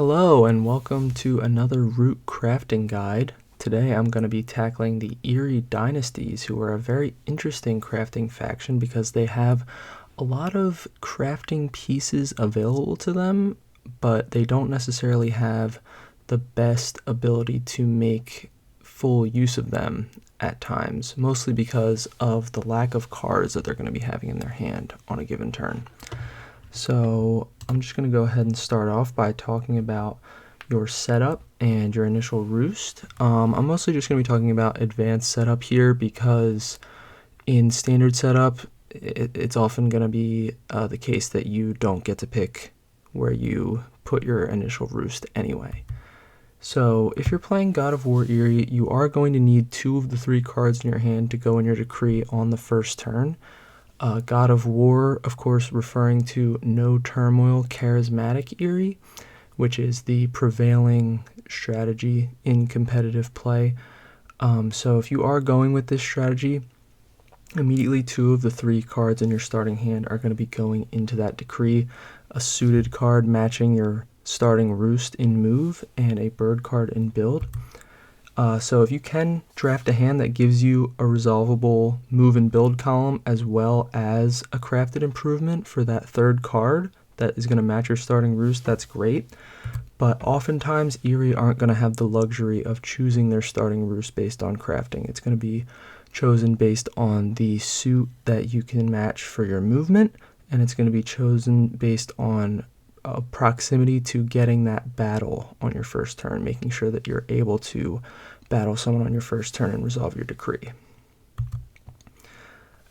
Hello and welcome to another root crafting guide. Today I'm going to be tackling the Eyrie Dynasties, who are a very interesting crafting faction because they have a lot of crafting pieces available to them, but they don't necessarily have the best ability to make full use of them at times, mostly because of the lack of cards that they're going to be having in their hand on a given turn. So I'm just going to go ahead and start off by talking about your setup and your initial roost. I'm mostly just going to be talking about advanced setup here because in standard setup, it's often going to be the case that you don't get to pick where you put your initial roost anyway. So if you're playing God of War Eyrie, you are going to need 2 of the 3 cards in your hand to go in your decree on the first turn. God of War, of course, referring to No Turmoil Charismatic Eyrie, which is the prevailing strategy in competitive play. So if you are going with this strategy, immediately 2 of the 3 cards in your starting hand are going to be going into that decree. A suited card matching your starting roost in move, and a bird card in build. So if you can draft a hand that gives you a resolvable move and build column as well as a crafted improvement for that 3rd card that is going to match your starting roost, that's great. But oftentimes Eyrie aren't going to have the luxury of choosing their starting roost based on crafting. It's going to be chosen based on the suit that you can match for your movement, and it's going to be chosen based on proximity to getting that battle on your first turn, making sure that you're able to battle someone on your first turn and resolve your decree.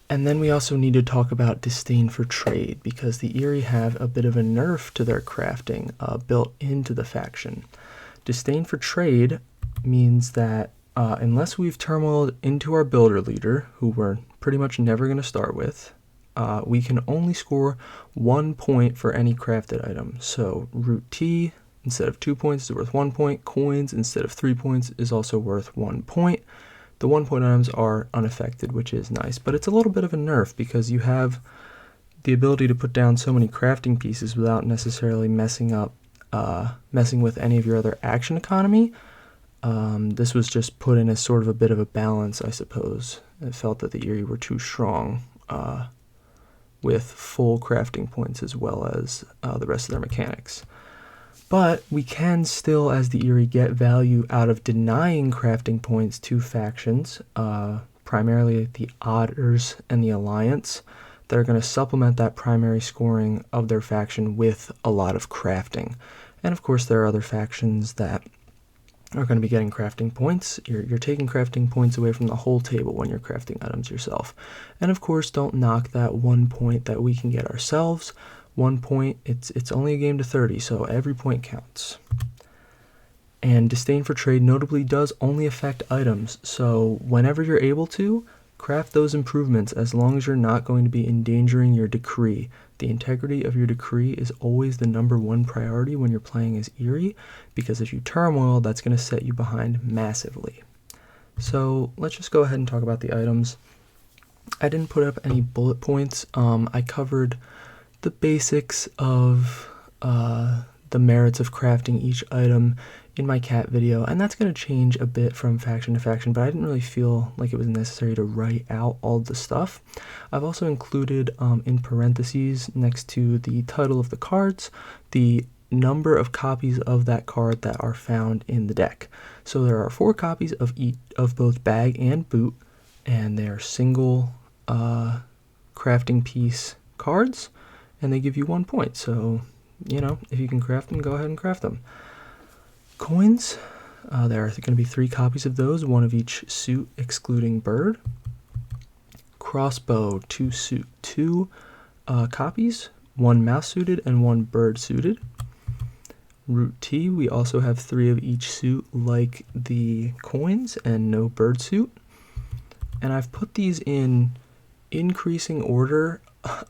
And then we also need to talk about Disdain for Trade, because the Eyrie have a bit of a nerf to their crafting built into the faction. Disdain for Trade means that unless we've turmoiled into our builder leader, who we're pretty much never going to start with, we can only score 1 point for any crafted item. So root T, instead of 2 points, is worth 1 point. Coins, instead of 3 points, is also worth 1 point. The 1 point items are unaffected, which is nice, but it's a little bit of a nerf because you have the ability to put down so many crafting pieces without necessarily messing with any of your other action economy. This was just put in as sort of a bit of a balance, I suppose. It felt that the Eyrie were too strong with full crafting points as well as the rest of their mechanics. But we can still, as the Eyrie, get value out of denying crafting points to factions, primarily the Otters and the Alliance, that are going to supplement that primary scoring of their faction with a lot of crafting. And of course there are other factions that are going to be getting crafting points. You're taking crafting points away from the whole table when you're crafting items yourself. And of course, don't knock that 1 point that we can get ourselves. 1 point, it's only a game to 30, so every point counts. And Disdain for Trade notably does only affect items, so whenever you're able to, craft those improvements as long as you're not going to be endangering your decree. The integrity of your decree is always the #1 priority when you're playing as Eyrie, because if you turmoil, that's going to set you behind massively. So let's just go ahead and talk about the items. I didn't put up any bullet points. I covered the basics of the merits of crafting each item in my cat video, and that's going to change a bit from faction to faction, but I didn't really feel like it was necessary to write out all the stuff. I've also included in parentheses next to the title of the cards the number of copies of that card that are found in the deck. So there are 4 copies of both bag and boot, and they're single crafting piece cards, and they give you 1 point. So, if you can craft them, go ahead and craft them. Coins, there are going to be 3 copies of those, 1 of each suit excluding bird. Crossbow, 2 copies, 1 mouse suited and 1 bird suited. Root T, we also have 3 of each suit like the coins and no bird suit. And I've put these in increasing order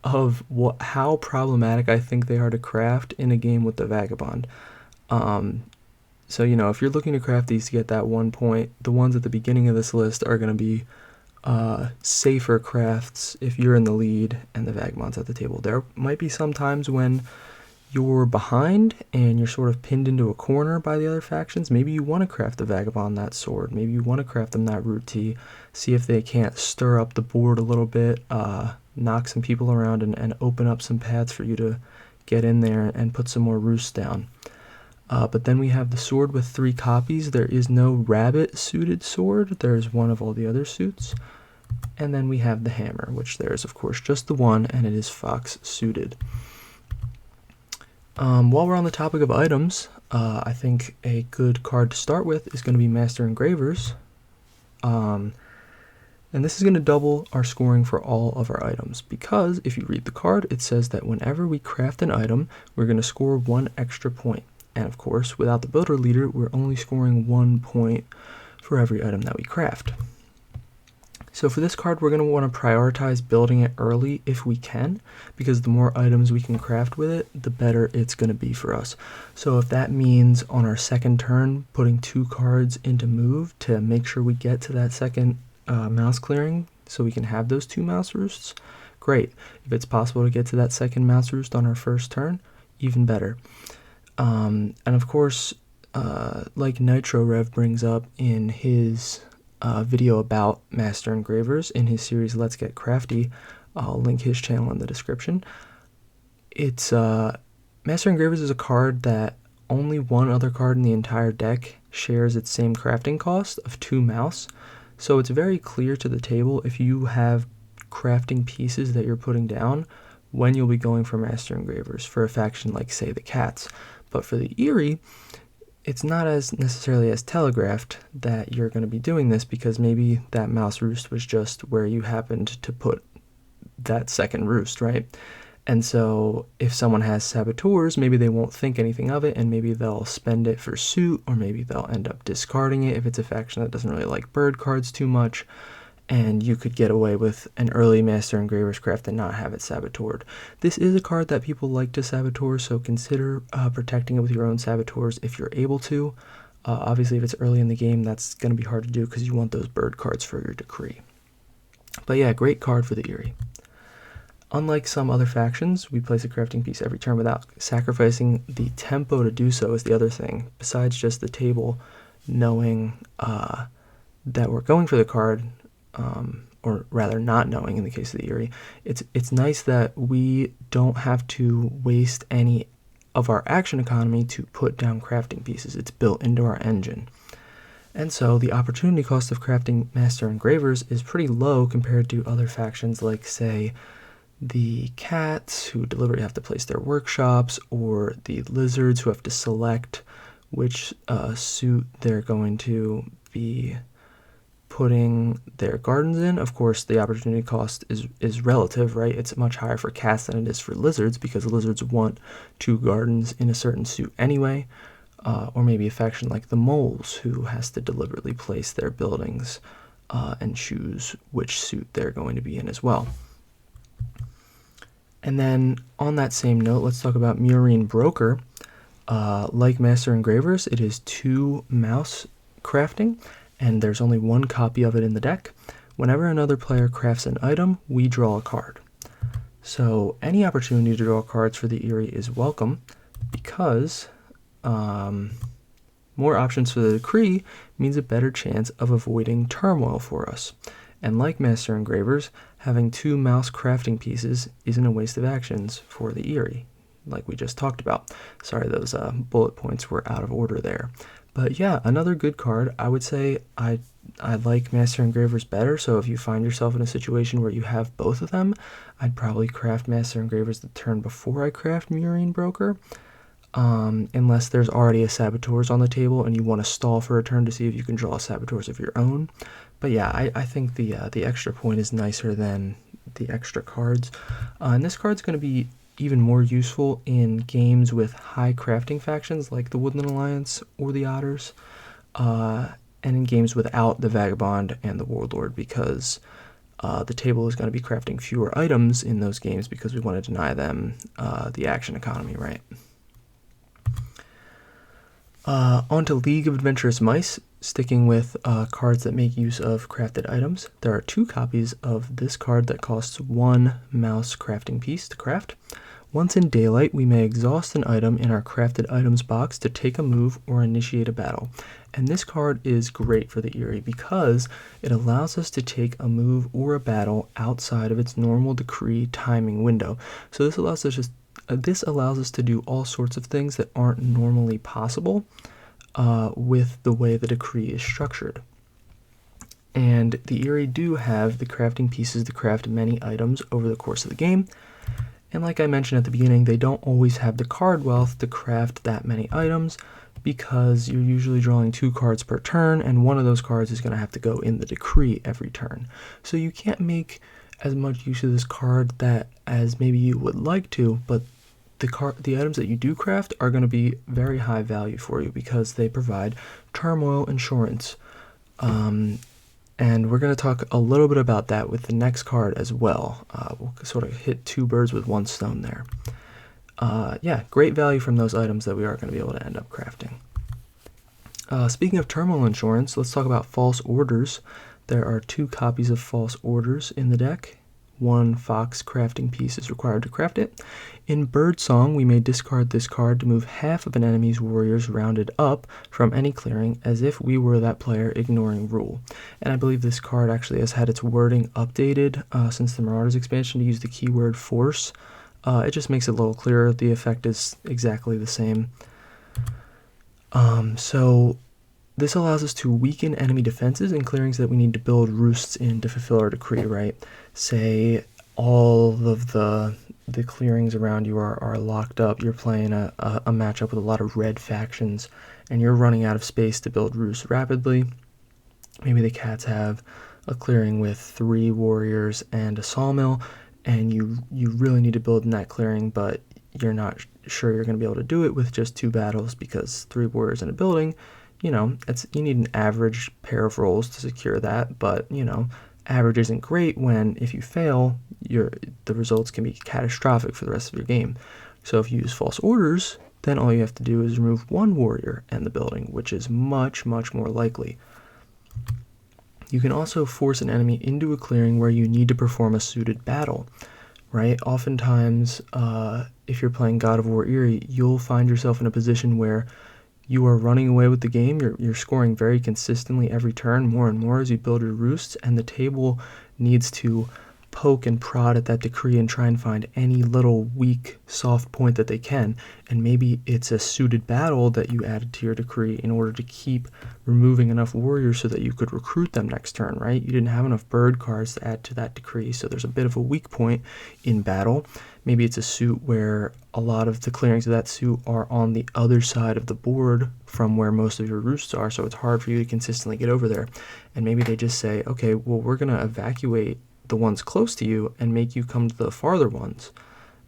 of how problematic I think they are to craft in a game with the Vagabond. So, if you're looking to craft these to get that 1 point, the ones at the beginning of this list are going to be safer crafts if you're in the lead and the Vagabond's at the table. There might be some times when you're behind and you're sort of pinned into a corner by the other factions, maybe you want to craft the Vagabond that sword. Maybe you want to craft them that root tea, see if they can't stir up the board a little bit, knock some people around and open up some paths for you to get in there and put some more roosts down. But then we have the sword with 3 copies. There is no rabbit suited sword. There's one of all the other suits. And then we have the hammer, which there is, of course, just the one, and it is fox suited. While we're on the topic of items, I think a good card to start with is going to be Master Engravers. And this is going to double our scoring for all of our items, because if you read the card, it says that whenever we craft an item, we're going to score 1 extra point. And of course, without the builder leader, we're only scoring 1 point for every item that we craft. So for this card, we're going to want to prioritize building it early if we can, because the more items we can craft with it, the better it's going to be for us. So if that means on our second turn, putting 2 cards into move to make sure we get to that second mouse clearing so we can have those 2 mouse roosts, great. If it's possible to get to that second mouse roost on our first turn, even better. And of course, like Nitro Rev brings up in his video about Master Engravers in his series Let's Get Crafty, I'll link his channel in the description. It's Master Engravers is a card that only one other card in the entire deck shares its same crafting cost of 2 mouse, so it's very clear to the table if you have crafting pieces that you're putting down when you'll be going for Master Engravers for a faction like, say, the Cats. But for the Eyrie, it's not as necessarily as telegraphed that you're going to be doing this, because maybe that mouse roost was just where you happened to put that second roost, right? And so if someone has saboteurs, maybe they won't think anything of it, and maybe they'll spend it for suit, or maybe they'll end up discarding it if it's a faction that doesn't really like bird cards too much, and you could get away with an early Master Engravers craft and not have it saboteured. This is a card that people like to saboteur, so consider protecting it with your own saboteurs if you're able to. Obviously, if it's early in the game, that's going to be hard to do because you want those bird cards for your decree. But yeah, great card for the Eyrie. Unlike some other factions, we place a crafting piece every turn without sacrificing the tempo to do so is the other thing. Besides just the table knowing that we're going for the card, or rather not knowing in the case of the Eyrie, it's nice that we don't have to waste any of our action economy to put down crafting pieces. It's built into our engine. And so the opportunity cost of crafting Master Engravers is pretty low compared to other factions like, say, the Cats, who deliberately have to place their workshops, or the Lizards, who have to select which suit they're going to be putting their gardens in. Of course, the opportunity cost is relative, right? It's much higher for Cats than it is for Lizards, because Lizards want 2 gardens in a certain suit anyway. Or maybe a faction like the Moles, who has to deliberately place their buildings and choose which suit they're going to be in as well. And then on that same note, let's talk about Murine Broker. Like Master Engravers, it is 2 mouse crafting, and there's only 1 copy of it in the deck. Whenever another player crafts an item, we draw a card. So any opportunity to draw cards for the Eyrie is welcome, because more options for the decree means a better chance of avoiding turmoil for us. And like Master Engravers, having 2 mouse crafting pieces isn't a waste of actions for the Eyrie, like we just talked about. Sorry, those bullet points were out of order there. But yeah, another good card. I would say I like Master Engravers better, so if you find yourself in a situation where you have both of them, I'd probably craft Master Engravers the turn before I craft Murine Broker. Unless there's already a Saboteurs on the table and you want to stall for a turn to see if you can draw Saboteurs of your own. But yeah, I think the extra point is nicer than the extra cards. And this card's going to be even more useful in games with high crafting factions like the Woodland Alliance or the Otters, and in games without the Vagabond and the Warlord, because the table is going to be crafting fewer items in those games because we want to deny them the action economy, right? On to League of Adventurous Mice, sticking with cards that make use of crafted items. There are 2 copies of this card that costs 1 mouse crafting piece to craft. Once in daylight, we may exhaust an item in our crafted items box to take a move or initiate a battle. And this card is great for the Eyrie because it allows us to take a move or a battle outside of its normal decree timing window. So this allows us to do all sorts of things that aren't normally possible with the way the decree is structured. And the Eyrie do have the crafting pieces to craft many items over the course of the game. And like I mentioned at the beginning, they don't always have the card wealth to craft that many items because you're usually drawing 2 cards per turn, and one of those cards is going to have to go in the decree every turn. So you can't make as much use of this card as maybe you would like to, but the items that you do craft are going to be very high value for you because they provide turmoil insurance. And we're going to talk a little bit about that with the next card as well. We'll sort of hit 2 birds with 1 stone there. Yeah, great value from those items that we are going to be able to end up crafting. Speaking of turmoil insurance, let's talk about false orders. There are 2 copies of false orders in the deck. 1 fox crafting piece is required to craft it. In Birdsong, we may discard this card to move half of an enemy's warriors rounded up from any clearing as if we were that player ignoring rule. And I believe this card actually has had its wording updated since the Marauders expansion to use the keyword force. It just makes it a little clearer. The effect is exactly the same. So this allows us to weaken enemy defenses in clearings that we need to build roosts in to fulfill our decree, right? Say all of the clearings around you are locked up. You're playing a matchup with a lot of red factions, and you're running out of space to build roosts rapidly. Maybe the cats have a clearing with 3 warriors and a sawmill, and you really need to build in that clearing, but you're not sure you're going to be able to do it with just 2 battles because 3 warriors in a building, you need an average pair of rolls to secure that, but, average isn't great when, if you fail, the results can be catastrophic for the rest of your game. So if you use false orders, then all you have to do is remove 1 warrior in the building, which is much, much more likely. You can also force an enemy into a clearing where you need to perform a suited battle, right? Oftentimes, if you're playing God of War Eyrie, you'll find yourself in a position where you are running away with the game. You're scoring very consistently every turn, more and more as you build your roosts, and the table needs to poke and prod at that decree and try and find any little weak, soft point that they can. And maybe it's a suited battle that you added to your decree in order to keep removing enough warriors so that you could recruit them next turn, right? You didn't have enough bird cards to add to that decree, so there's a bit of a weak point in battle. Maybe it's a suit where a lot of the clearings of that suit are on the other side of the board from where most of your roosts are, so it's hard for you to consistently get over there. And maybe they just say, okay, well, we're going to evacuate the ones close to you and make you come to the farther ones,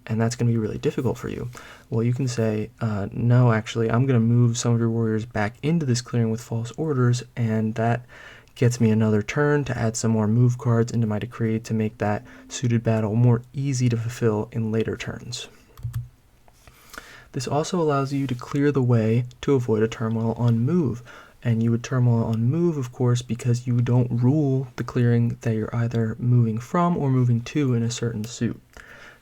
and that's going to be really difficult for you. Well, you can say, no, actually, I'm going to move some of your warriors back into this clearing with false orders, and that gets me another turn to add some more move cards into my decree to make that suited battle more easy to fulfill in later turns. This also allows you to clear the way to avoid a turmoil on move. And you would turmoil on move, of course, because you don't rule the clearing that you're either moving from or moving to in a certain suit.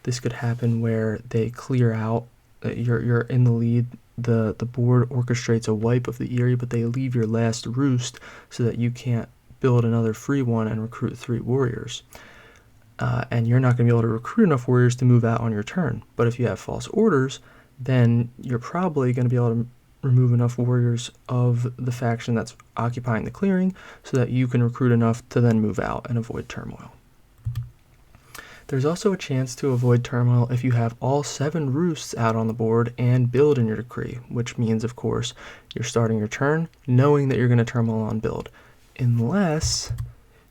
This could happen where they clear out, you're in the lead, the board orchestrates a wipe of the Eyrie, but they leave your last roost so that you can't build another free one and recruit 3 warriors. And you're not going to be able to recruit enough warriors to move out on your turn. But if you have false orders, then you're probably going to be able to remove enough warriors of the faction that's occupying the clearing so that you can recruit enough to then move out and avoid turmoil. There's also a chance to avoid turmoil if you have all 7 roosts out on the board and build in your decree, which means, of course, you're starting your turn knowing that you're going to turmoil on build, unless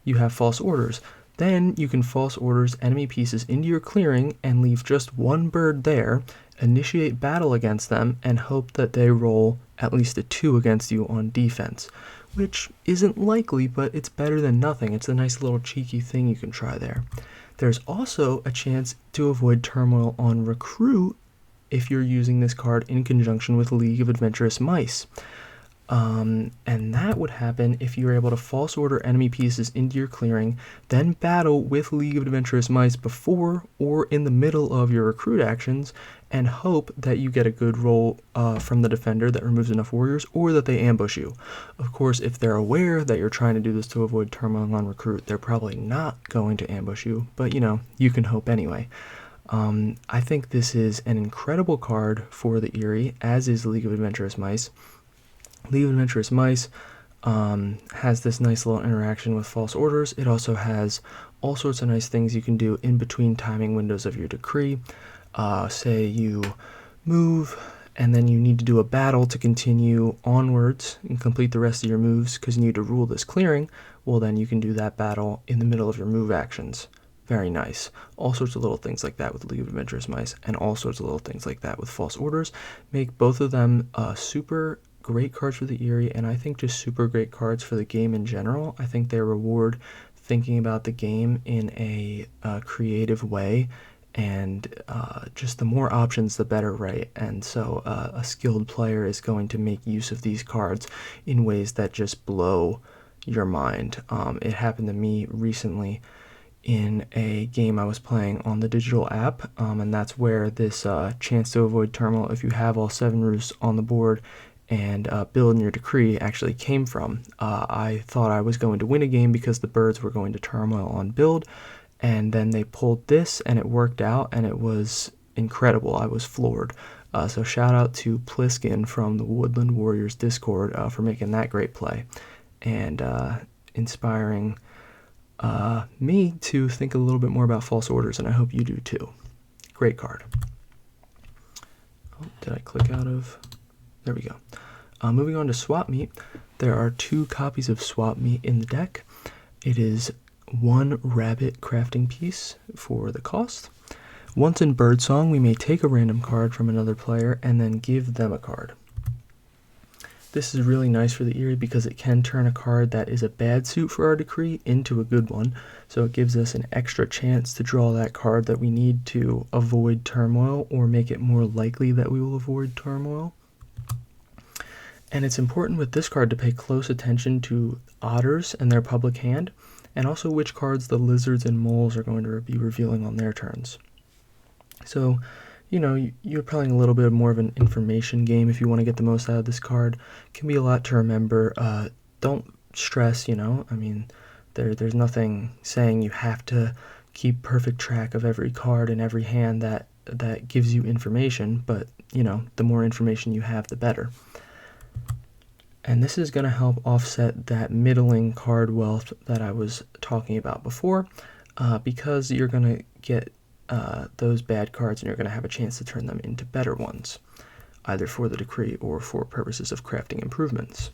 you have false orders. Then you can false orders enemy pieces into your clearing and leave just 1 bird there, initiate battle against them, and hope that they roll at least a 2 against you on defense, which isn't likely, but it's better than nothing. It's a nice little cheeky thing you can try there. There's also a chance to avoid turmoil on recruit if you're using this card in conjunction with League of Adventurous Mice. And that would happen if you were able to false order enemy pieces into your clearing, then battle with League of Adventurous Mice before or in the middle of your recruit actions, and hope that you get a good roll from the defender that removes enough warriors, or that they ambush you. Of course, if they're aware that you're trying to do this to avoid turmoil on recruit, they're probably not going to ambush you, but you can hope anyway. I think this is an incredible card for the Eyrie, as is League of Adventurous Mice. League of Adventurous Mice has this nice little interaction with false orders. It also has all sorts of nice things you can do in between timing windows of your decree. Say you move and then you need to do a battle to continue onwards and complete the rest of your moves because you need to rule this clearing. Well, then you can do that battle in the middle of your move actions. Very nice. All sorts of little things like that with League of Adventurous Mice, and all sorts of little things like that with false orders make both of them super great cards for the Eyrie, and I think just super great cards for the game in general. I think they reward thinking about the game in a creative way, and just the more options the better, right? And so a skilled player is going to make use of these cards in ways that just blow your mind. It happened to me recently in a game I was playing on the digital app, and that's where this chance to avoid turmoil if you have all 7 roosts on the board and build in your decree actually came from. I thought I was going to win a game because the birds were going to turmoil on build, and then they pulled this and it worked out, and it was incredible. I was floored. So shout out to Pliskin from the Woodland Warriors Discord for making that great play and inspiring me to think a little bit more about false orders, and I hope you do too. Great card. Oh, did I click out of... There we go. Moving on to Swap Meet, there are 2 copies of Swap Meet in the deck. It is 1 rabbit crafting piece for the cost. Once in Birdsong, we may take a random card from another player and then give them a card. This is really nice for the Eyrie because it can turn a card that is a bad suit for our decree into a good one. So it gives us an extra chance to draw that card that we need to avoid turmoil or make it more likely that we will avoid turmoil. And it's important with this card to pay close attention to otters and their public hand, and also which cards the lizards and moles are going to be revealing on their turns. So, you're playing a little bit more of an information game if you want to get the most out of this card. It can be a lot to remember. Don't stress, there's nothing saying you have to keep perfect track of every card in every hand that gives you information, but, the more information you have, the better. And this is going to help offset that middling card wealth that I was talking about before, because you're going to get those bad cards and you're going to have a chance to turn them into better ones, either for the decree or for purposes of crafting improvements.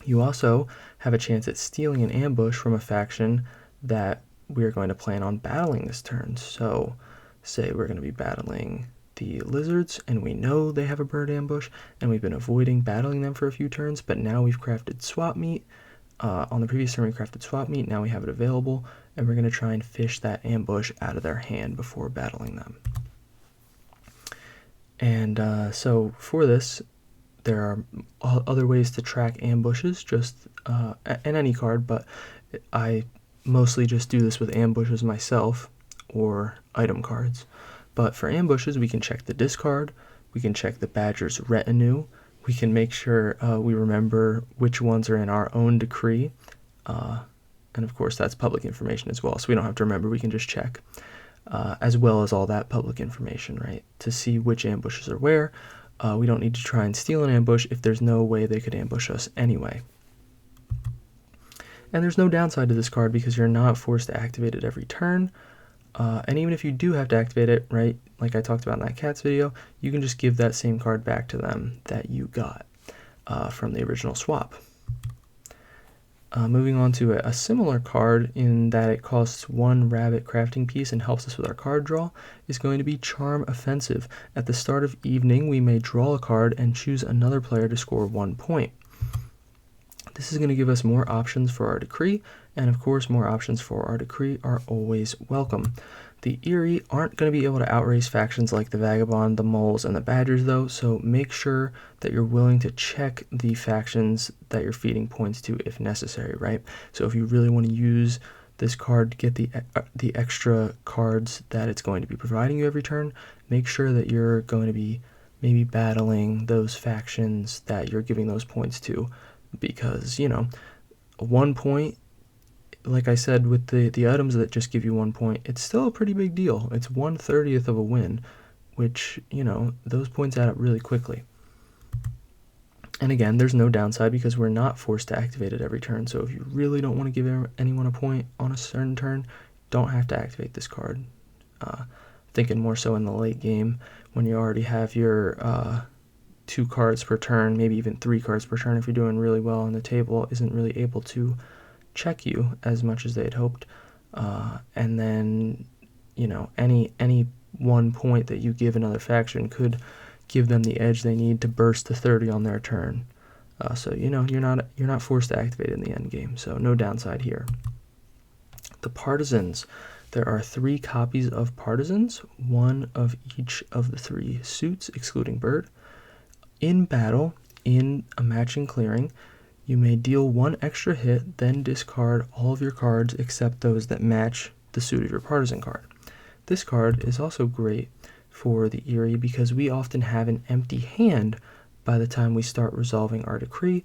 You also have a chance at stealing an ambush from a faction that we're going to plan on battling this turn. So say we're going to be battling the lizards and we know they have a bird ambush and we've been avoiding battling them for a few turns, but now we've crafted Swap Meet. On the previous turn we crafted Swap Meet, now we have it available, and we're going to try and fish that ambush out of their hand before battling them. And so for this, there are other ways to track ambushes, just in any card, but I mostly just do this with ambushes myself or item cards. But for ambushes, we can check the discard, we can check the badger's retinue, we can make sure we remember which ones are in our own decree, and of course that's public information as well, so we don't have to remember, we can just check, as well as all that public information, right, to see which ambushes are where. We don't need to try and steal an ambush if there's no way they could ambush us anyway. And there's no downside to this card because you're not forced to activate it every turn. And even if you do have to activate it, right, like I talked about in that cats video, you can just give that same card back to them that you got from the original swap. Moving on to a similar card in that it costs 1 rabbit crafting piece and helps us with our card draw is going to be Charm Offensive. At the start of evening, we may draw a card and choose another player to score 1 point. This is going to give us more options for our decree, and of course more options for our decree are always welcome. The Eyrie aren't going to be able to outrace factions like the Vagabond, the Moles, and the Badgers, though, so make sure that you're willing to check the factions that you're feeding points to if necessary, right? So if you really want to use this card to get the extra cards that it's going to be providing you every turn, make sure that you're going to be maybe battling those factions that you're giving those points to, because, 1 point, like I said, with the items that just give you 1 point, it's still a pretty big deal. It's 1/30th of a win, which, those points add up really quickly. And again, there's no downside because we're not forced to activate it every turn. So if you really don't want to give anyone a point on a certain turn, don't have to activate this card. Thinking more so in the late game when you already have your 2 cards per turn, maybe even 3 cards per turn if you're doing really well on the table, isn't really able to check you as much as they had hoped. And then, any 1 point that you give another faction could give them the edge they need to burst to 30 on their turn. So you're not forced to activate in the end game, so no downside here. The Partisans. There are 3 copies of Partisans, 1 of each of the 3 suits, excluding Bird. In battle, in a matching clearing, you may deal 1 extra hit, then discard all of your cards except those that match the suit of your Partisan card. This card is also great for the Eyrie because we often have an empty hand by the time we start resolving our decree,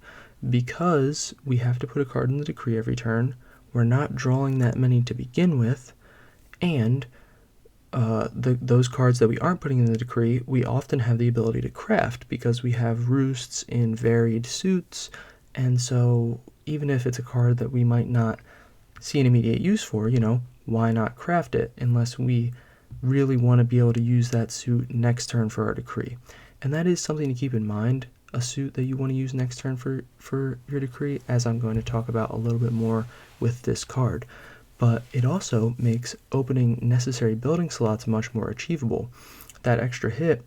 because we have to put a card in the decree every turn. We're not drawing that many to begin with, and those cards that we aren't putting in the decree, we often have the ability to craft because we have Roosts in varied suits, and so even if it's a card that we might not see an immediate use for, why not craft it unless we really want to be able to use that suit next turn for our decree. And that is something to keep in mind, a suit that you want to use next turn for your decree, as I'm going to talk about a little bit more with this card. But it also makes opening necessary building slots much more achievable. That extra hit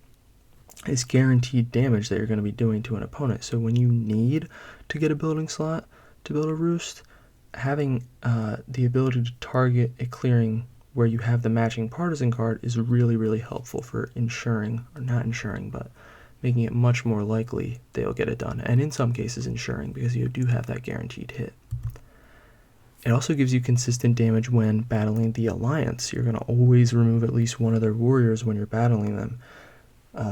is guaranteed damage that you're going to be doing to an opponent. So when you need to get a building slot to build a Roost, having the ability to target a clearing where you have the matching Partisan card is really, really helpful for but making it much more likely they'll get it done. And in some cases ensuring, because you do have that guaranteed hit. It also gives you consistent damage when battling the Alliance. You're going to always remove at least one of their warriors when you're battling them.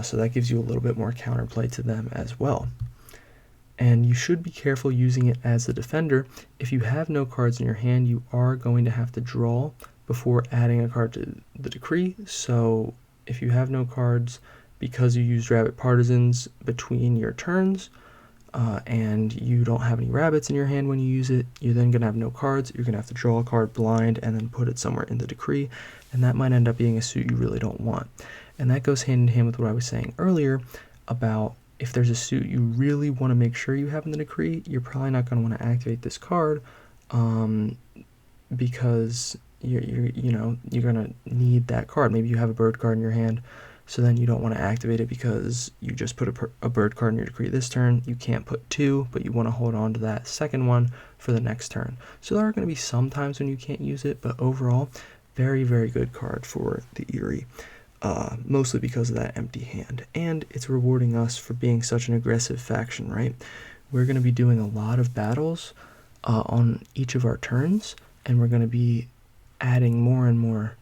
So that gives you a little bit more counterplay to them as well. And you should be careful using it as a defender. If you have no cards in your hand, you are going to have to draw before adding a card to the decree. So if you have no cards because you used Rabbit Partisans between your turns, and you don't have any rabbits in your hand when you use it, you're then going to have no cards. You're going to have to draw a card blind and then put it somewhere in the decree, and that might end up being a suit you really don't want. And that goes hand in hand with what I was saying earlier about if there's a suit you really want to make sure you have in the decree, you're probably not going to want to activate this card, because you're going to need that card. Maybe you have a bird card in your hand, so then you don't want to activate it because you just put a bird card in your decree this turn. You can't put 2, but you want to hold on to that second one for the next turn. So there are going to be some times when you can't use it, but overall, very, very good card for the Eyrie. Mostly because of that empty hand. And it's rewarding us for being such an aggressive faction, right? We're going to be doing a lot of battles on each of our turns, and we're going to be adding more and more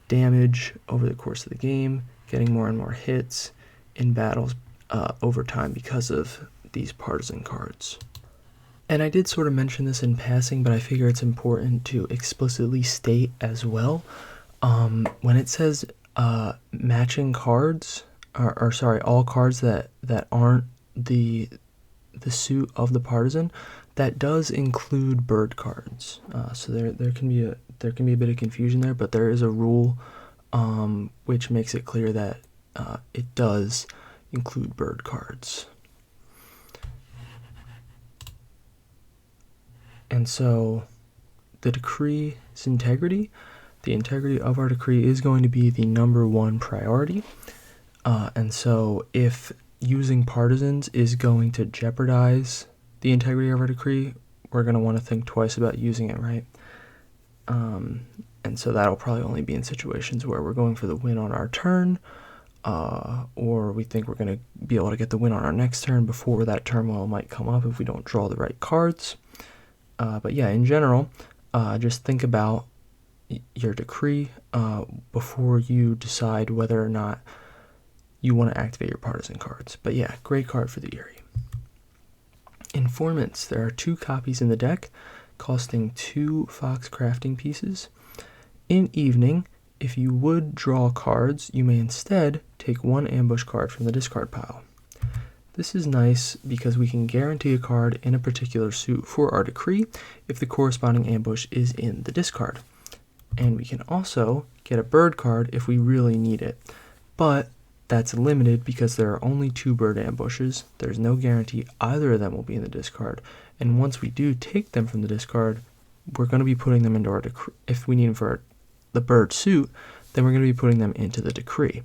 damage over the course of the game, getting more and more hits in battles over time because of these partisan cards. And I did sort of mention this in passing, but I figure it's important to explicitly state as well. When it says matching cards, or sorry, all cards that aren't the suit of the partisan, that does include bird cards. So there can be a bit of confusion there, but there is a rule which makes it clear that it does include bird cards. And so the decree's integrity, the integrity of our decree is going to be the number one priority. And so if using partisans is going to jeopardize the integrity of our decree, we're going to want to think twice about using it, right? And so that'll probably only be in situations where we're going for the win on our turn, or we think we're going to be able to get the win on our next turn before that turmoil might come up if we don't draw the right cards. But yeah, in general, just think about your decree before you decide whether or not you want to activate your partisan cards. But yeah, great card for the Eyrie. Informants. There are 2 copies in the deck, costing 2 fox crafting pieces. In evening, if you would draw cards, you may instead take 1 ambush card from the discard pile. This is nice because we can guarantee a card in a particular suit for our decree if the corresponding ambush is in the discard. And we can also get a bird card if we really need it. But that's limited because there are only 2 bird ambushes. There's no guarantee either of them will be in the discard. And once we do take them from the discard, we're going to be putting them into our decree. If we need them for the bird suit, then we're going to be putting them into the decree,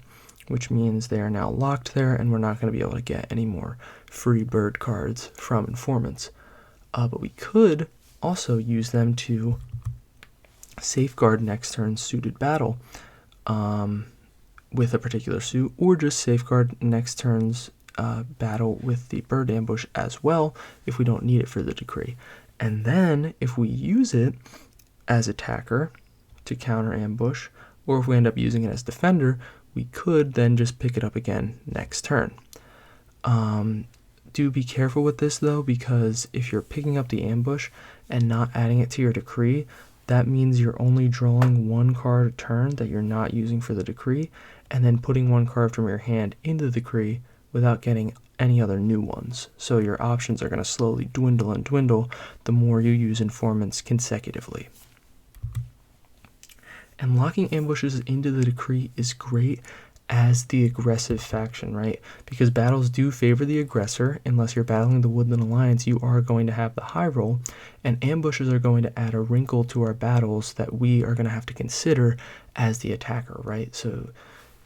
which means they are now locked there and we're not going to be able to get any more free bird cards from informants. But we could also use them to safeguard next turn's suited battle with a particular suit, or just safeguard next turn's battle with the bird ambush as well if we don't need it for the decree. And then if we use it as attacker to counter ambush, or if we end up using it as defender, we could then just pick it up again next turn. Do be careful with this though, because if you're picking up the ambush and not adding it to your decree, that means you're only drawing 1 card a turn that you're not using for the decree, and then putting 1 card from your hand into the decree without getting any other new ones. So your options are going to slowly dwindle and dwindle the more you use informants consecutively. And locking ambushes into the decree is great as the aggressive faction, right? Because battles do favor the aggressor. Unless you're battling the Woodland Alliance, you are going to have the high roll, and ambushes are going to add a wrinkle to our battles that we are going to have to consider as the attacker, right? So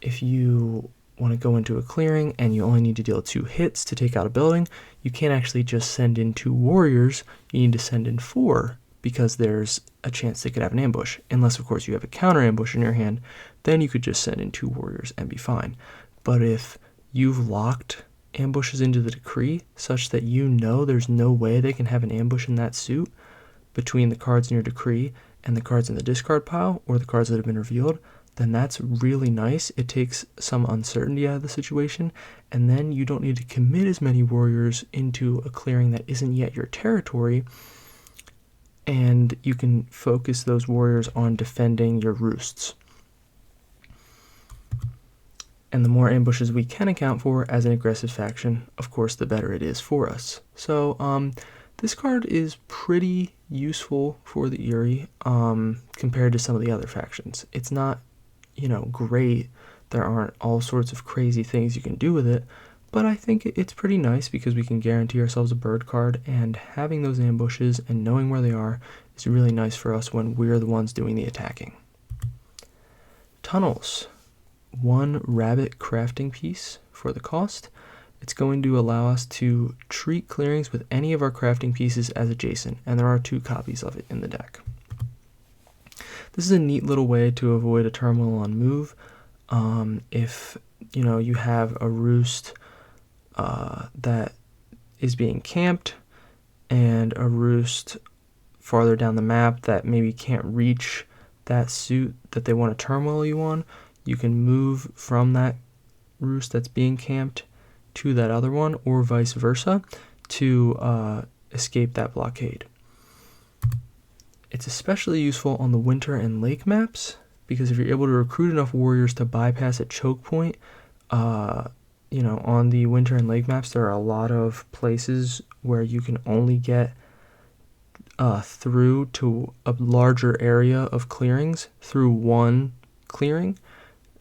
if you want to go into a clearing and you only need to deal 2 hits to take out a building, you can't actually just send in 2 warriors. You need to send in 4 because there's a chance they could have an ambush. Unless, of course, you have a counter ambush in your hand, then you could just send in 2 warriors and be fine. But if you've locked ambushes into the decree such that you know there's no way they can have an ambush in that suit between the cards in your decree and the cards in the discard pile or the cards that have been revealed, then that's really nice. It takes some uncertainty out of the situation, and then you don't need to commit as many warriors into a clearing that isn't yet your territory, and you can focus those warriors on defending your roosts. And the more ambushes we can account for as an aggressive faction, of course, the better it is for us. So this card is pretty useful for the Eyrie compared to some of the other factions. It's not, great. There aren't all sorts of crazy things you can do with it, but I think it's pretty nice because we can guarantee ourselves a bird card, and having those ambushes and knowing where they are is really nice for us when we're the ones doing the attacking. Tunnels. 1 rabbit crafting piece for the cost. It's going to allow us to treat clearings with any of our crafting pieces as adjacent, and there are 2 copies of it in the deck. This is a neat little way to avoid a turmoil on move. If you have a roost that is being camped and a roost farther down the map that maybe can't reach that suit that they want to turmoil you on, you can move from that roost that's being camped to that other one, or vice versa, to escape that blockade. It's especially useful on the winter and lake maps, because if you're able to recruit enough warriors to bypass a choke point, on the winter and lake maps, there are a lot of places where you can only get through to a larger area of clearings through 1 clearing,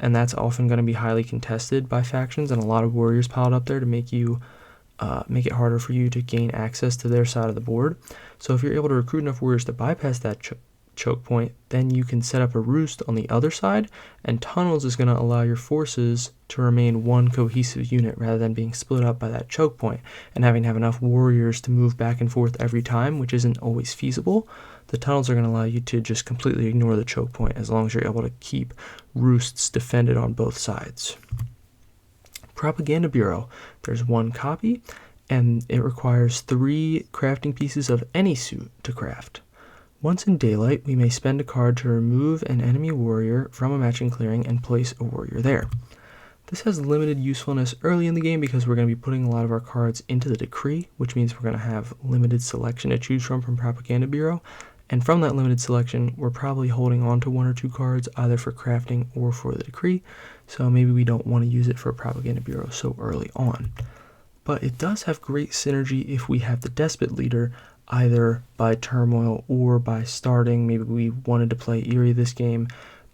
and that's often going to be highly contested by factions, and a lot of warriors piled up there to make it harder for you to gain access to their side of the board. So if you're able to recruit enough warriors to bypass that choke point, then you can set up a roost on the other side, and tunnels is going to allow your forces to remain 1 cohesive unit rather than being split up by that choke point and having to have enough warriors to move back and forth every time, which isn't always feasible. the tunnels are going to allow you to just completely ignore the choke point as long as you're able to keep roosts defended on both sides. Propaganda Bureau, there's 1 copy, and it requires 3 crafting pieces of any suit to craft. Once in daylight, we may spend a card to remove an enemy warrior from a matching clearing and place a warrior there. This has limited usefulness early in the game because we're going to be putting a lot of our cards into the decree, which means we're going to have limited selection to choose from Propaganda Bureau. And from that limited selection, we're probably holding on to 1 or 2 cards either for crafting or for the decree. So maybe we don't want to use it for Propaganda Bureau so early on. But it does have great synergy if we have the Despot leader, either by Turmoil or by starting. Maybe we wanted to play Eyrie this game,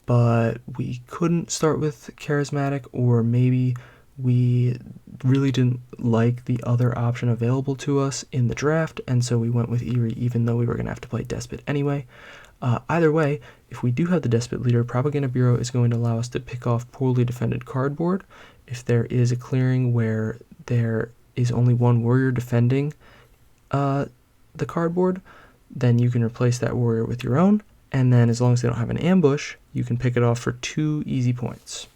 but we couldn't start with Charismatic, or maybe we really didn't like the other option available to us in the draft, and so we went with Eyrie even though we were going to have to play Despot anyway. Either way, if we do have the Despot leader, Propaganda Bureau is going to allow us to pick off poorly defended cardboard. If there is a clearing where there is only 1 warrior defending the cardboard, then you can replace that warrior with your own, and then as long as they don't have an ambush, you can pick it off for 2 easy points,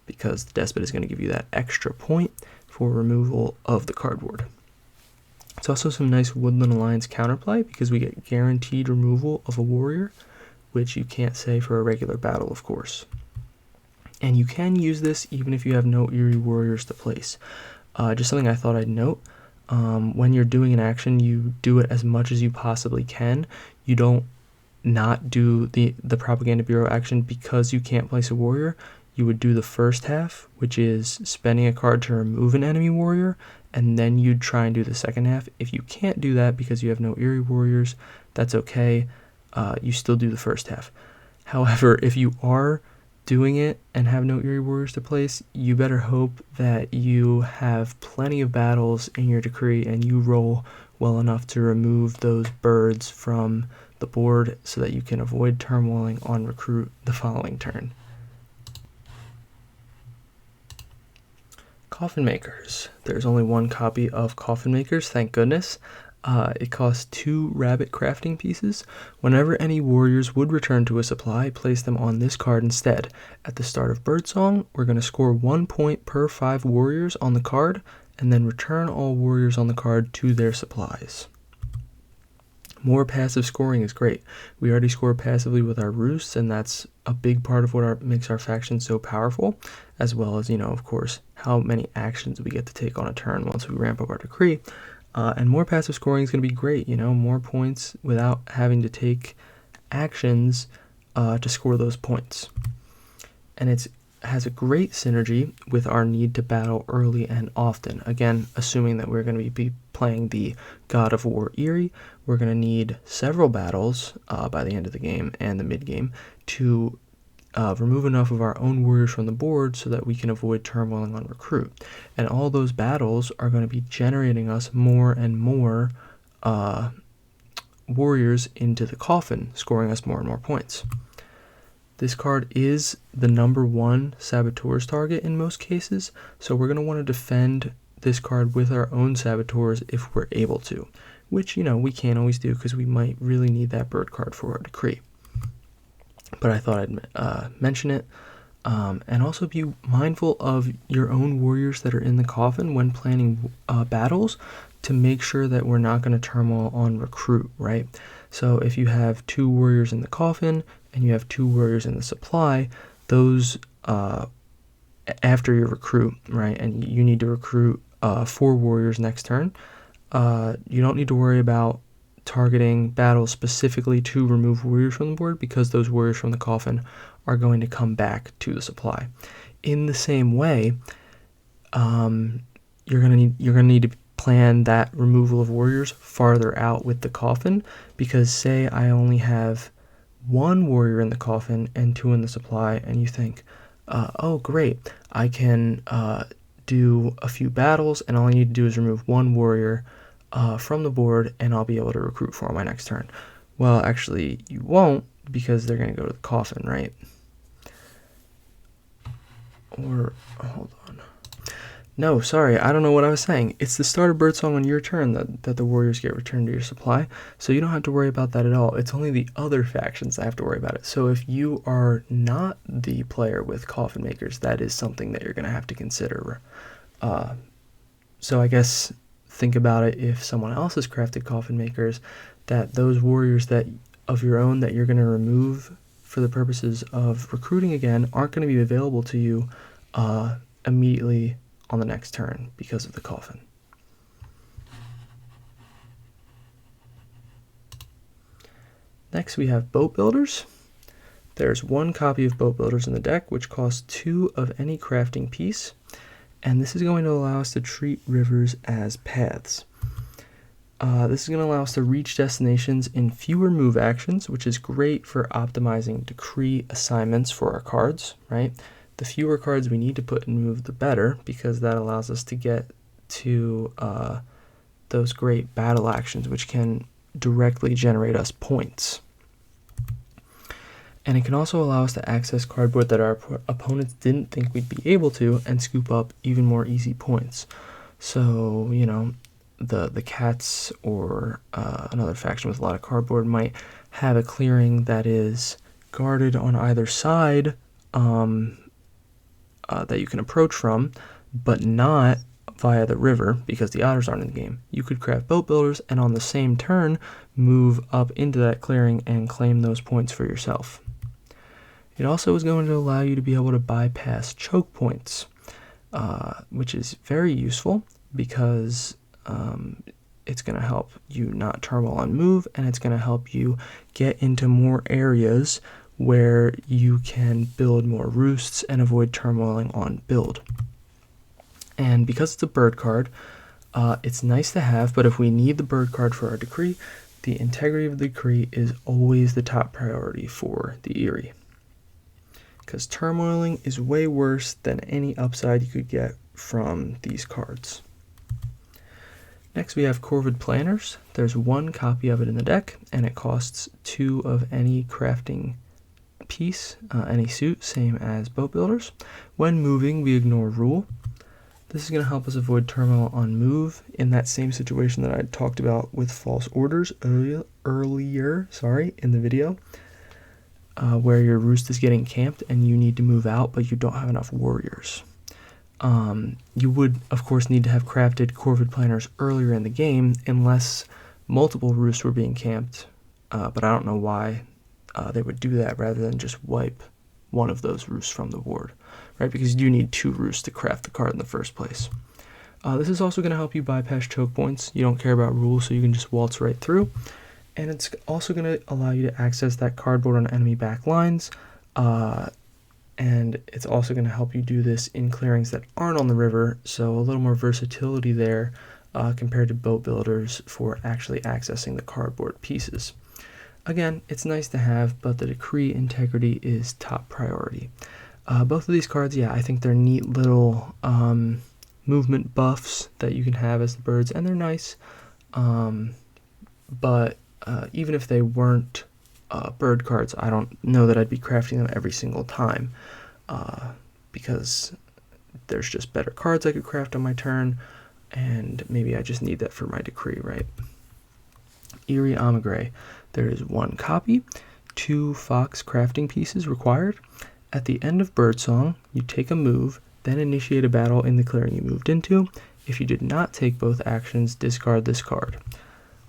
because the Despot is going to give you that extra point for removal of the cardboard. It's also some nice Woodland Alliance counterplay because we get guaranteed removal of a warrior, which you can't say for a regular battle, of course. And you can use this even if you have no Eyrie warriors to place. Just something I thought I'd note. When you're doing an action, you do it as much as you possibly can. You don't not do the Propaganda Bureau action because you can't place a warrior. You would do the first half, which is spending a card to remove an enemy warrior, and then you'd try and do the second half. If you can't do that because you have no Eyrie warriors, that's okay. You still do the first half. However, if you are doing it and have no Eyrie warriors to place, you better hope that you have plenty of battles in your decree and you roll well enough to remove those birds from the board so that you can avoid turmoiling on recruit the following turn. Coffin Makers. There's only 1 copy of Coffin Makers, thank goodness. It costs 2 rabbit crafting pieces. Whenever any warriors would return to a supply, place them on this card instead. At the start of Birdsong, we're going to score 1 point per 5 warriors on the card, and then return all warriors on the card to their supplies. More passive scoring is great. We already score passively with our Roosts, and that's a big part of what makes our faction so powerful, as well as, of course, how many actions we get to take on a turn once we ramp up our decree. And more passive scoring is going to be great, more points without having to take actions to score those points. And it has a great synergy with our need to battle early and often. Again, assuming that we're going to be playing the God of War Eyrie, we're going to need several battles by the end of the game and the mid-game to remove enough of our own warriors from the board so that we can avoid turmoiling on recruit. And all those battles are going to be generating us more and more warriors into the coffin, scoring us more and more points. This card is the number 1 Saboteur's target in most cases, so we're going to want to defend this card with our own Saboteurs if we're able to, which, we can't always do because we might really need that bird card for our decree. But I thought I'd mention it, and also be mindful of your own warriors that are in the coffin when planning battles to make sure that we're not going to turmoil on recruit, right? So if you have 2 warriors in the coffin and you have 2 warriors in the supply, those after your recruit, right, and you need to recruit 4 warriors next turn, you don't need to worry about targeting battles specifically to remove warriors from the board because those warriors from the coffin are going to come back to the supply. In the same way, you're gonna need to plan that removal of warriors farther out with the coffin, because say I only have 1 warrior in the coffin and 2 in the supply, and you think, oh great, I can do a few battles and all I need to do is remove 1 warrior from the board and I'll be able to recruit for my next turn. Well, actually you won't, because they're going to go to the coffin, right? Or, hold on. No, sorry, I don't know what I was saying. It's the start of Birdsong on your turn that the warriors get returned to your supply, so you don't have to worry about that at all. It's only the other factions that have to worry about it. So if you are not the player with coffin makers, that is something that you're going to have to consider. So I guess think about it, if someone else has crafted coffin makers, that those warriors that of your own that you're going to remove for the purposes of recruiting again aren't going to be available to you immediately on the next turn because of the coffin. Next we have boat builders. There's one copy of boat builders in the deck, which costs 2 of any crafting piece, and this is going to allow us to treat rivers as paths. This is going to allow us to reach destinations in fewer move actions, which is great for optimizing decree assignments for our cards, right? The fewer cards we need to put in move, the better, because that allows us to get to those great battle actions, which can directly generate us points. And it can also allow us to access cardboard that our opponents didn't think we'd be able to and scoop up even more easy points. So, you know, the cats or another faction with a lot of cardboard might have a clearing that is guarded on either side that you can approach from, but not via the river because the otters aren't in the game. You could craft boat builders and on the same turn move up into that clearing and claim those points for yourself. It also is going to allow you to be able to bypass choke points, which is very useful because it's going to help you not turmoil on move, and it's going to help you get into more areas where you can build more roosts and avoid turmoiling on build. And because it's a bird card, it's nice to have, but if we need the bird card for our decree, the integrity of the decree is always the top priority for the Eyrie. Because turmoiling is way worse than any upside you could get from these cards. Next we have Corvid Planners. There's one copy of it in the deck, and it costs 2 of any crafting piece, any suit, same as boat builders. When moving, we ignore rule. This is going to help us avoid turmoil on move in that same situation that I talked about with false orders earlier in the video, where your roost is getting camped and you need to move out, but you don't have enough warriors. You would, of course, need to have crafted Corvid Planners earlier in the game unless multiple roosts were being camped, but I don't know why they would do that rather than just wipe one of those roosts from the board, right? Because you need 2 roosts to craft the card in the first place. This is also going to help you bypass choke points. You don't care about rules, so you can just waltz right through. And it's also going to allow you to access that cardboard on enemy back lines. And it's also going to help you do this in clearings that aren't on the river, so a little more versatility there compared to boat builders for actually accessing the cardboard pieces. Again, it's nice to have, but the decree integrity is top priority. Both of these cards, yeah, I think they're neat little movement buffs that you can have as the birds, and they're nice. But even if they weren't bird cards, I don't know that I'd be crafting them every single time, because there's just better cards I could craft on my turn, and maybe I just need that for my decree, right? Eyrie Amagray. There is 1 copy, 2 fox crafting pieces required. At the end of Birdsong, you take a move, then initiate a battle in the clearing you moved into. If you did not take both actions, discard this card.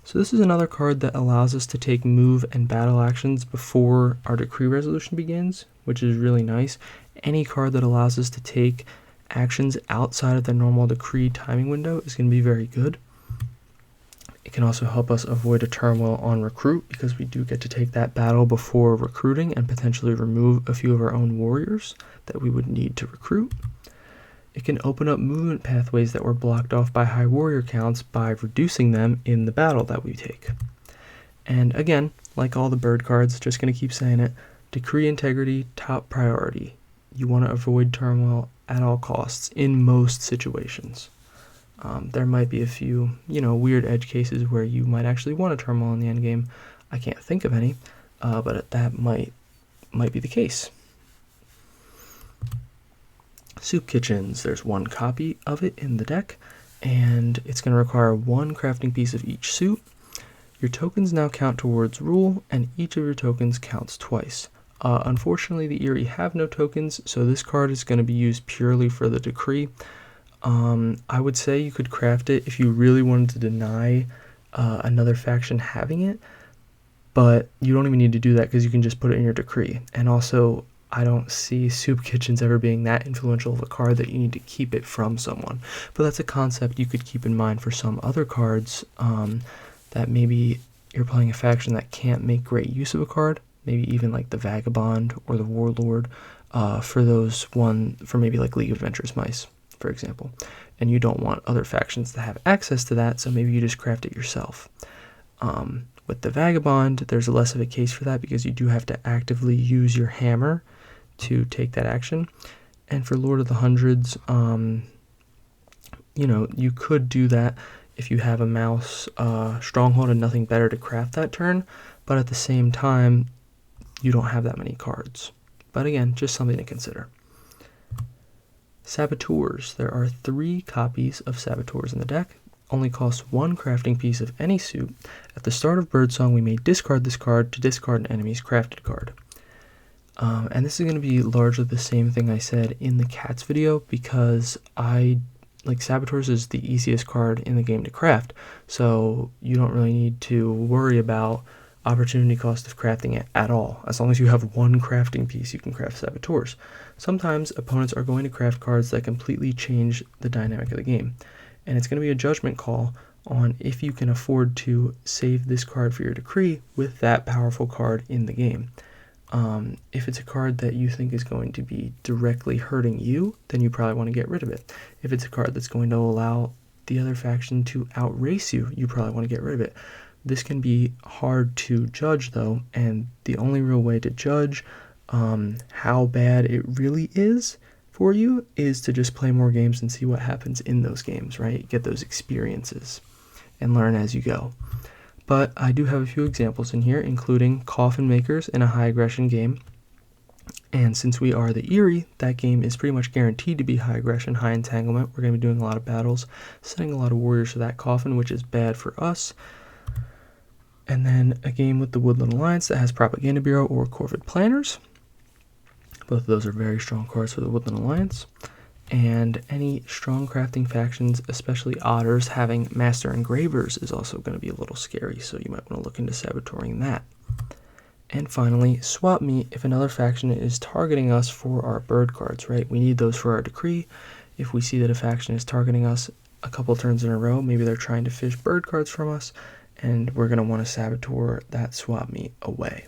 So this is another card that allows us to take move and battle actions before our decree resolution begins, which is really nice. Any card that allows us to take actions outside of the normal decree timing window is going to be very good. It can also help us avoid a turmoil on recruit, because we do get to take that battle before recruiting and potentially remove a few of our own warriors that we would need to recruit. It can open up movement pathways that were blocked off by high warrior counts by reducing them in the battle that we take. And again, like all the bird cards, just going to keep saying it, decree integrity, top priority. You want to avoid turmoil at all costs in most situations. There might be a few, weird edge cases where you might actually want a turmoil in the endgame. I can't think of any, but that might be the case. Soup Kitchens, there's one copy of it in the deck, and it's going to require one crafting piece of each suit. Your tokens now count towards rule, and each of your tokens counts twice. Unfortunately, the Eyrie have no tokens, so this card is going to be used purely for the decree. I would say you could craft it if you really wanted to deny another faction having it, but you don't even need to do that because you can just put it in your decree. And also, I don't see Soup Kitchens ever being that influential of a card that you need to keep it from someone. But that's a concept you could keep in mind for some other cards that maybe you're playing a faction that can't make great use of a card, maybe even like the Vagabond or the Warlord, for maybe like League of Adventurous Mice, for example. And you don't want other factions to have access to that, so maybe you just craft it yourself. With the Vagabond, there's less of a case for that because you do have to actively use your hammer to take that action. And for Lord of the Hundreds, you could do that if you have a mouse stronghold and nothing better to craft that turn, but at the same time, you don't have that many cards. But again, just something to consider. Saboteurs. There are 3 copies of Saboteurs in the deck. Only costs 1 crafting piece of any suit. At the start of Birdsong, we may discard this card to discard an enemy's crafted card. And this is going to be largely the same thing I said in the Cats video, because Saboteurs is the easiest card in the game to craft, so you don't really need to worry about opportunity cost of crafting it at all. As long as you have 1 crafting piece, you can craft Saboteurs. Sometimes opponents are going to craft cards that completely change the dynamic of the game, and it's going to be a judgment call on if you can afford to save this card for your decree with that powerful card in the game. If it's a card that you think is going to be directly hurting you, then you probably want to get rid of it. If it's a card that's going to allow the other faction to outrace you, you probably want to get rid of it. This can be hard to judge, though, and the only real way to judge how bad it really is for you is to just play more games and see what happens in those games, right? Get those experiences and learn as you go. But I do have a few examples in here, including Coffin Makers in a high aggression game. And since we are the Eyrie, that game is pretty much guaranteed to be high aggression, high entanglement. We're going to be doing a lot of battles, sending a lot of warriors to that coffin, which is bad for us. And then a game with the Woodland Alliance that has Propaganda Bureau or Corvid Planners. Both of those are very strong cards for the Woodland Alliance. And any strong crafting factions, especially Otters, having Master Engravers is also going to be a little scary, so you might want to look into saboteuring that. And finally, Swap Meet if another faction is targeting us for our bird cards, right? We need those for our decree. If we see that a faction is targeting us a couple turns in a row, maybe they're trying to fish bird cards from us, and we're going to want to saboteur that Swap Meet away.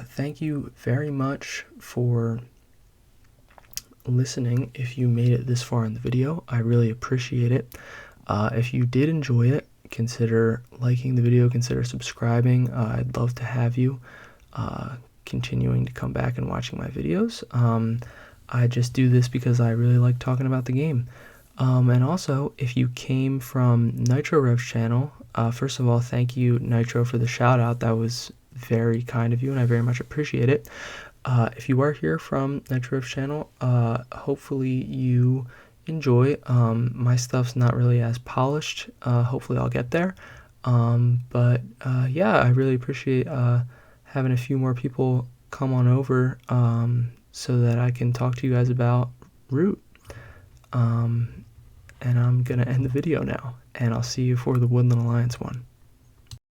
Thank you very much for listening. If you made it this far in the video, I really appreciate it. If you did enjoy it, consider liking the video, consider subscribing. I'd love to have you continuing to come back and watching my videos. I just do this because I really like talking about the game. And also, if you came from Nitro Rev's channel, first of all, thank you, Nitro, for the shout out. That was very kind of you, and I very much appreciate it. If you are here from Nitro Rev's channel, hopefully you enjoy. My stuff's not really as polished. Hopefully I'll get there. But yeah, I really appreciate having a few more people come on over so that I can talk to you guys about Root. And I'm going to end the video now, and I'll see you for the Woodland Alliance one.